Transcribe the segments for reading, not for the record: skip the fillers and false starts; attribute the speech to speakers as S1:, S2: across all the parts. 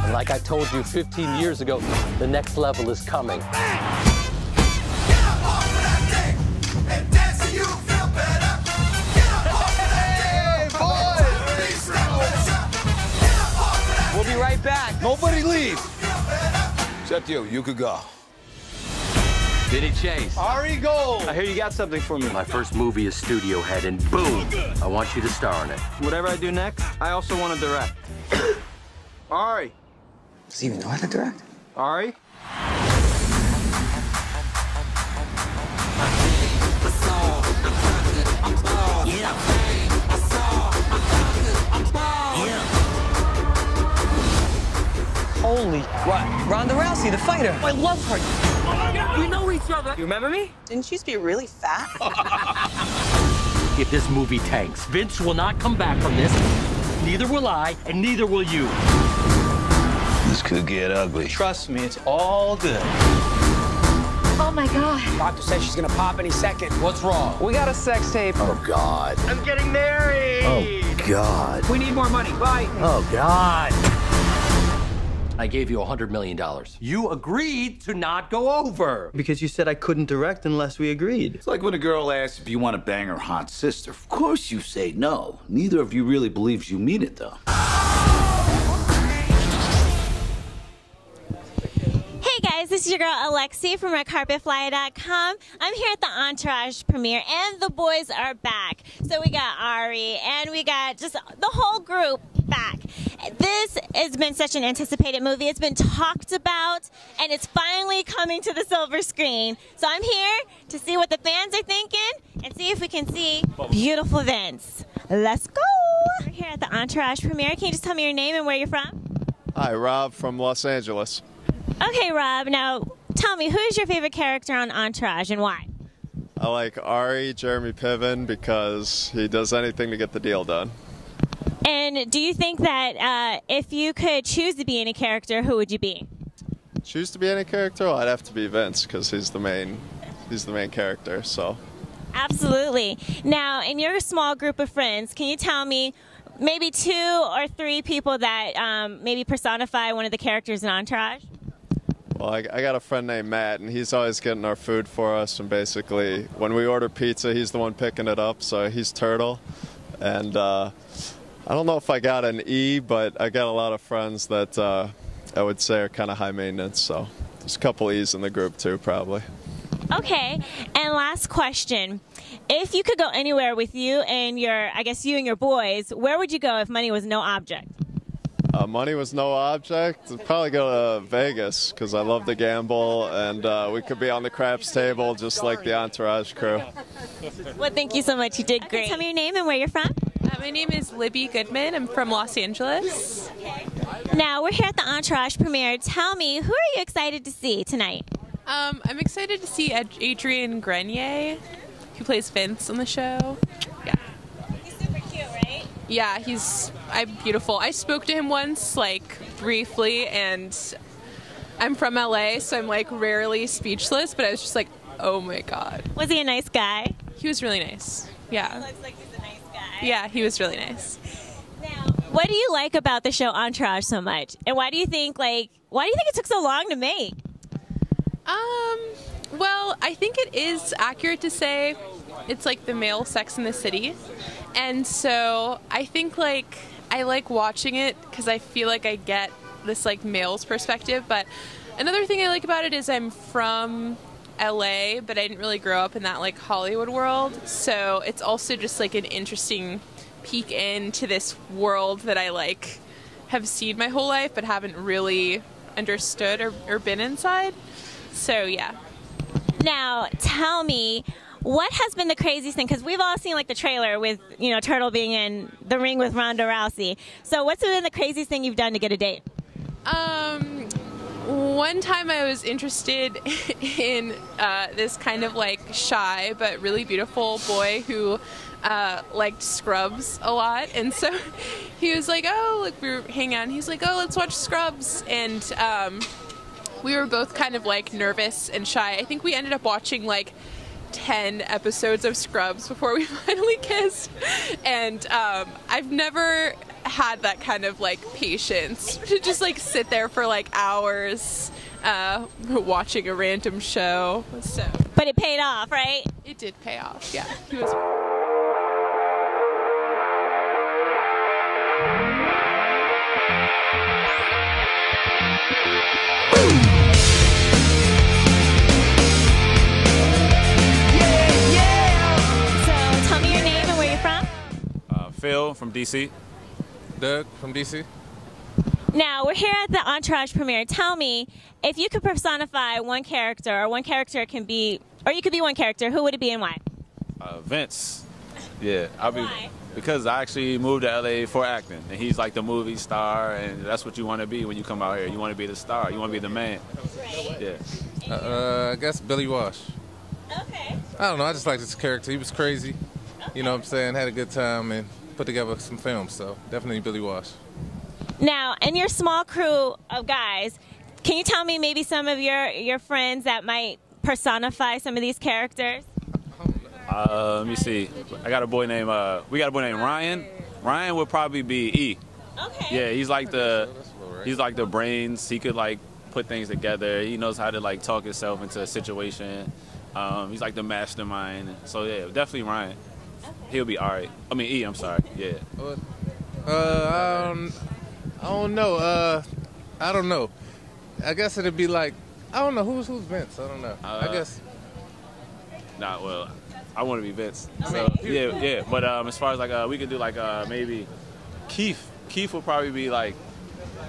S1: And like I told you 15 years ago, the next level is coming.
S2: We'll be right back.
S3: Nobody leave. Except you. You could go.
S1: Vinny Chase.
S2: Ari Gold. I hear you got something for me.
S1: My first movie is Studio Head, and boom, I want you to star in it.
S2: Whatever I do next, I also want to direct. Ari.
S4: Does he even know how to direct?
S2: Ari?
S4: Holy, what? Ronda Rousey, the fighter. I love her.
S5: We know each other.
S4: You remember me?
S6: Didn't she used to be really fat?
S1: If this movie tanks, Vince will not come back from this. Neither will I, and neither will you.
S3: This could get ugly.
S2: Trust me, it's all good.
S5: Oh my God.
S4: Doctor says she's gonna pop any second.
S1: What's wrong?
S4: We got a sex tape.
S1: Oh, God.
S2: I'm getting married.
S1: Oh, God.
S4: We need more money. Bye.
S1: Oh, God. I gave you $100 million. You agreed to not go over.
S2: Because you said I couldn't direct unless we agreed.
S3: It's like when a girl asks if you want to bang her hot sister. Of course you say no. Neither of you really believes you mean it, though.
S7: Hey guys, this is your girl Alexi from RedCarpetFly.com. I'm here at the Entourage premiere, and the boys are back. So we got Ari, and we got just the whole group back. This has been such an anticipated movie. It's been talked about, and it's finally coming to the silver screen. So I'm here to see what the fans are thinking and see if we can see beautiful Vince. Let's go! We're here at the Entourage premiere. Can you just tell me your name and where you're from?
S8: Hi, Rob from Los Angeles.
S7: Okay, Rob, now tell me, who's your favorite character on Entourage and why?
S8: I like Ari, Jeremy Piven, because he does anything to get the deal done.
S7: And do you think that if you could choose to be any character, who would you be?
S8: Choose to be any character? Well, I'd have to be Vince, because he's the main character, so.
S7: Absolutely. Now, in your small group of friends, can you tell me maybe 2 or 3 people that maybe personify one of the characters in Entourage?
S8: Well, I got a friend named Matt, and he's always getting our food for us, and basically, when we order pizza, he's the one picking it up, so he's Turtle. And I don't know if I got an E, but I got a lot of friends that I would say are kind of high maintenance, so there's a couple E's in the group too, probably.
S7: Okay, and last question. If you could go anywhere with you and you and your boys, where would you go if money was no object?
S8: Money was no object. I'd probably go to Vegas, because I love to gamble, and we could be on the craps table just like the Entourage crew.
S7: Well, thank you so much. You did great. Tell me your name and where you're from.
S9: My name is Libby Goodman. I'm from Los Angeles.
S7: Okay. Now, we're here at the Entourage premiere. Tell me, who are you excited to see tonight?
S9: I'm excited to see Adrian Grenier, who plays Vince on the show. Yeah.
S7: He's super cute, right?
S9: Yeah, I'm beautiful. I spoke to him once, briefly, and I'm from LA, so I'm, rarely speechless, but I was just like, oh my God.
S7: Was he a nice guy?
S9: He was really nice. Yeah.
S7: He looks like he's a nice guy.
S9: Yeah, he was really nice.
S7: Now, what do you like about the show Entourage so much? And why do you think it took so long to make?
S9: Well, I think it is accurate to say it's like the male Sex in the City. And so I think I like watching it because I feel like I get this male's perspective. But another thing I like about it is I'm from LA, but I didn't really grow up in that Hollywood world. So it's also just an interesting peek into this world that I have seen my whole life but haven't really understood or been inside. So yeah.
S7: Now, tell me, what has been the craziest thing? Because we've all seen the trailer with Turtle being in the ring with Ronda Rousey. So what's been the craziest thing you've done to get a date?
S9: One time I was interested in this kind of shy but really beautiful boy who liked Scrubs a lot, and so he was like, oh, we were hanging out, and he's like, oh, let's watch Scrubs, and we were both kind of nervous and shy. I think we ended up watching 10 episodes of Scrubs before we finally kissed, and I've never had that kind of like patience to just like sit there for like hours watching a random show. So,
S7: But it paid off, right?
S9: it did pay off. Yeah, he was.
S7: So tell me your name and where you're from.
S6: Phil from DC.
S10: Doug from DC.
S7: Now, we're here at the Entourage premiere. Tell me, if you could personify one character, or one character can be, or you could be one character, who would it be and why?
S6: Vince. Yeah, I'll be
S7: Why?
S6: because I actually moved to LA for acting, and he's like the movie star, and that's what you want to be when you come out here. You want to be the star. You want to be the man.
S7: Right.
S6: Yeah.
S10: I guess Billy Wash.
S7: Okay.
S10: I don't know. I just like this character. He was crazy. You know what I'm saying? Had a good time and put together some films. So definitely Billy Wash.
S7: Now, in your small crew of guys, can you tell me maybe some of your friends that might personify some of these characters?
S6: Let me see. I got a boy named we got a boy named Ryan. Ryan would probably be E.
S7: Okay.
S6: Yeah, he's like the brains. He could like put things together. He knows how to like talk himself into a situation. He's like the mastermind. So yeah, definitely Ryan. He'll be all right. I mean E. I'm sorry. Yeah.
S10: I don't know. I don't know. I guess it'd be like, I don't know who's Vince. I don't know. I guess.
S6: Nah, well, I want to be Vince. So yeah. But as far as like we could do like maybe Keith. Keith will probably be like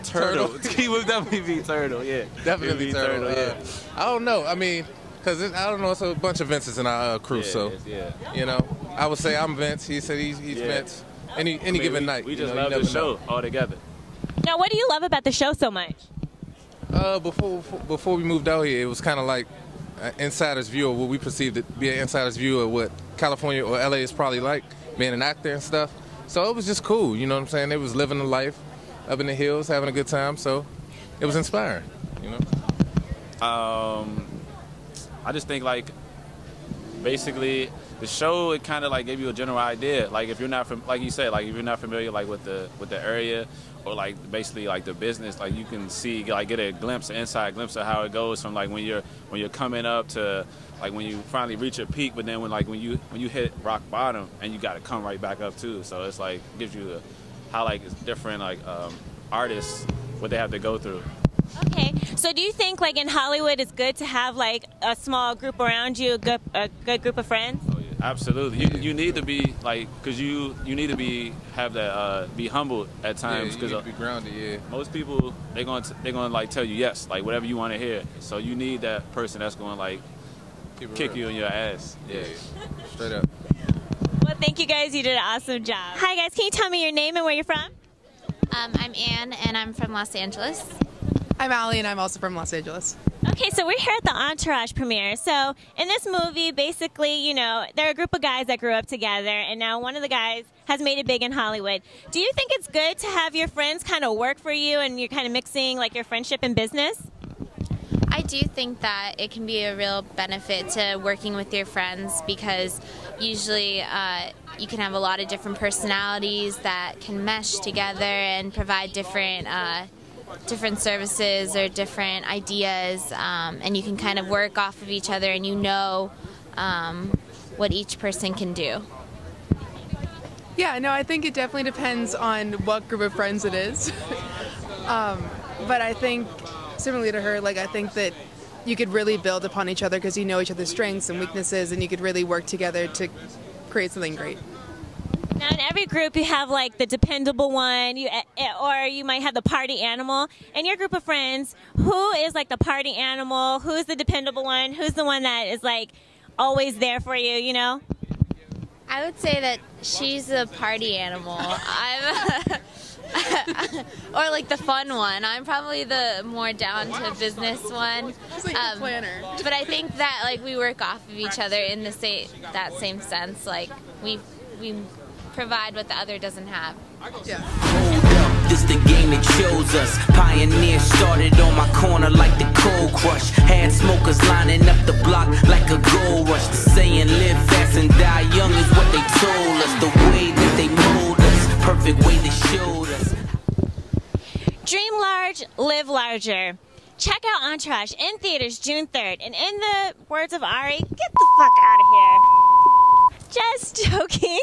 S6: Turtle. Keith would definitely be Turtle. Yeah.
S10: Definitely
S6: He'd be
S10: Turtle. Yeah.
S6: Yeah.
S10: I don't know. I mean, because I don't know. It's a bunch of Vinces in our crew. So
S6: Yeah.
S10: you know, I would say I'm Vince. He said he's Vince. Any given night.
S6: We
S10: you
S6: just
S10: know,
S6: love
S10: you
S6: the
S10: never
S6: show
S10: know.
S6: all together.
S7: Now, what do you love about the show so much?
S10: Before we moved out here, it was kind of like an insider's view of what we perceived to be an insider's view of what California or LA is probably like, being an actor and stuff. So it was just cool, you know what I'm saying? They was living the life up in the hills, having a good time. So it was inspiring, you know.
S6: I just think like basically the show, it kind of like gave you a general idea. Like if you're not like you said, like if you're not familiar like with the area or like basically like the business, like you can see like get a glimpse, an inside glimpse of how it goes from like when you're coming up to like when you finally reach a peak, but then when you hit rock bottom and you got to come right back up too. So it's like gives you how like it's different like artists what they have to go through.
S7: Okay, so do you think like in Hollywood it's good to have like a small group around you, a good group of friends?
S6: Oh, yeah. Absolutely, you need to be like, cause you need to have that be humble at times,
S10: Yeah,
S6: cause
S10: you need to be grounded. Yeah.
S6: most people they're gonna like tell you yes, like whatever you want to hear. So you need that person that's gonna like kick you in your ass. Yeah.
S10: Straight up.
S7: Well, thank you guys. You did an awesome job. Hi guys, can you tell me your name and where you're from?
S11: I'm Anne, and I'm from Los Angeles.
S12: I'm Allie, and I'm also from Los Angeles.
S7: Okay, so we're here at the Entourage premiere. So in this movie, basically, you know, there are a group of guys that grew up together, and now one of the guys has made it big in Hollywood. Do you think it's good to have your friends kind of work for you, and you're kind of mixing like your friendship and business?
S11: I do think that it can be a real benefit to working with your friends because usually you can have a lot of different personalities that can mesh together and provide different services or different ideas, and you can kind of work off of each other and you know what each person can do.
S12: Yeah, no, I think it definitely depends on what group of friends it is. But I think, similarly to her, like I think that you could really build upon each other because you know each other's strengths and weaknesses, and you could really work together to create something great.
S7: Now, in every group, you have like the dependable one, or you might have the party animal. In your group of friends, who is like the party animal? Who's the dependable one? Who's the one that is like always there for you? You know?
S11: I would say that she's the party animal. I'm or like the fun one. I'm probably the more down to business one.
S12: Planner.
S11: But I think that like we work off of each other in the same sense. Like we provide what the other doesn't have.
S12: Yeah.
S13: This the game that chose us. Pioneers started on my corner like the cold crush. Had smokers lining up the block like a gold rush. The saying live fast and die young is what they told us. The way that they mold us, perfect way they showed us.
S7: live larger. Check out Entourage in theaters June 3rd. And in the words of Ari, get the fuck out of here. Just joking.